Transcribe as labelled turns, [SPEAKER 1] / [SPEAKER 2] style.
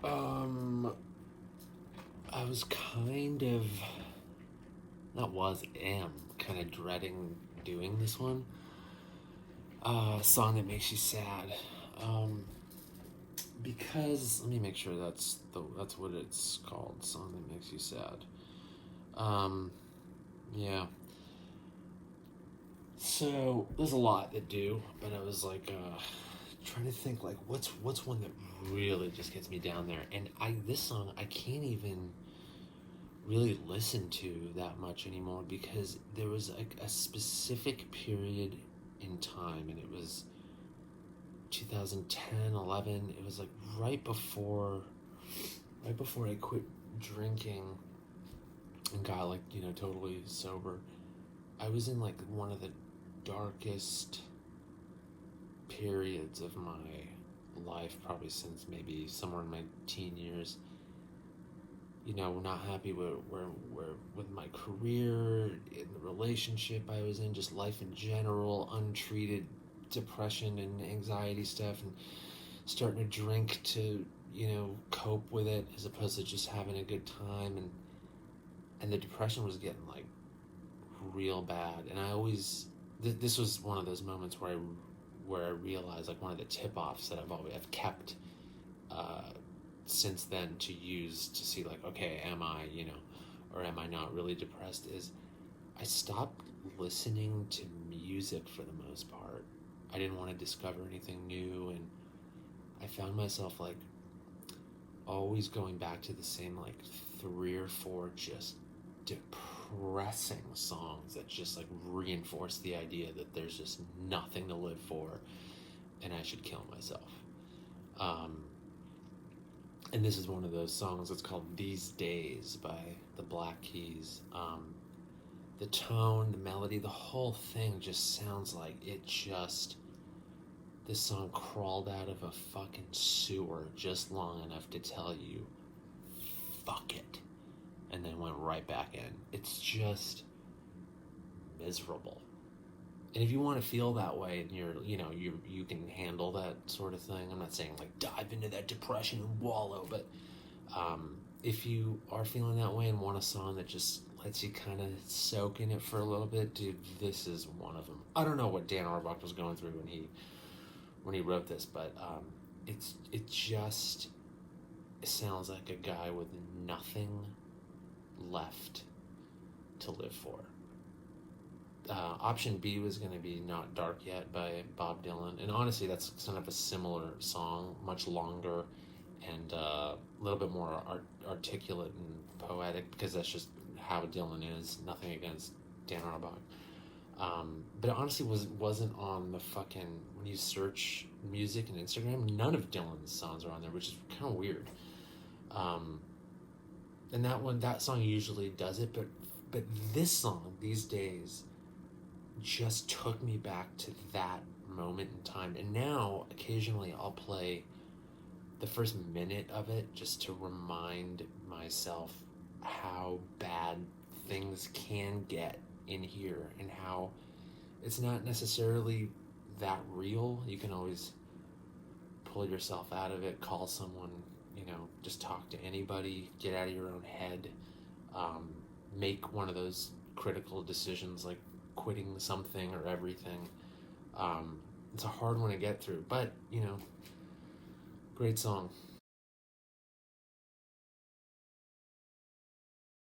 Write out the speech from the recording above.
[SPEAKER 1] Um, I was kind of, not was, am kind of dreading doing this one. Song that makes you sad. Um, because let me make sure that's what it's called. Song that makes you sad. Um, yeah. So there's a lot that do, but I was like trying to think like what's one that really just gets me down there. And I this song I can't even really listen to that much anymore because there was like a specific period in time, and it was 2010, 11. It was like right before I quit drinking and got like, totally sober. I was in like one of the darkest periods of my life, probably since maybe somewhere in my teen years. Not happy with my career, in the relationship I was in, just life in general, untreated depression and anxiety stuff, and starting to drink to cope with it as opposed to just having a good time, and the depression was getting like real bad. And I always this was one of those moments where I realized, like, one of the tip offs that I've kept uh, since then to use to see, like, okay, am I, or am I not really depressed, is I stopped listening to music for the most part. I didn't want to discover anything new, and I found myself like always going back to the same like three or four just depressing songs that just like reinforce the idea that there's just nothing to live for and I should kill myself. Um, and this is one of those songs. It's called "These Days" by the Black Keys. The tone, the melody, the whole thing just sounds like this song crawled out of a fucking sewer just long enough to tell you, fuck it, and then went right back in. It's just miserable. And if you want to feel that way, and you can handle that sort of thing. I'm not saying like dive into that depression and wallow, but if you are feeling that way and want a song that just lets you kind of soak in it for a little bit, dude, this is one of them. I don't know what Dan Auerbach was going through when he wrote this, but it just sounds like a guy with nothing left to live for. Option B was going to be "Not Dark Yet" by Bob Dylan, and honestly, that's kind of a similar song, much longer and a little bit more articulate and poetic, because that's just how Dylan is. Nothing against Dan Auerbach, but it honestly wasn't on the fucking, when you search music and Instagram, none of Dylan's songs are on there, which is kind of weird. Um, and that song usually does it, but this song, "These Days," just took me back to that moment in time. And now occasionally I'll play the first minute of it just to remind myself how bad things can get in here, and how it's not necessarily that real. You can always pull yourself out of it, call someone, just talk to anybody, get out of your own head, make one of those critical decisions like quitting something or everything. It's a hard one to get through, but great song.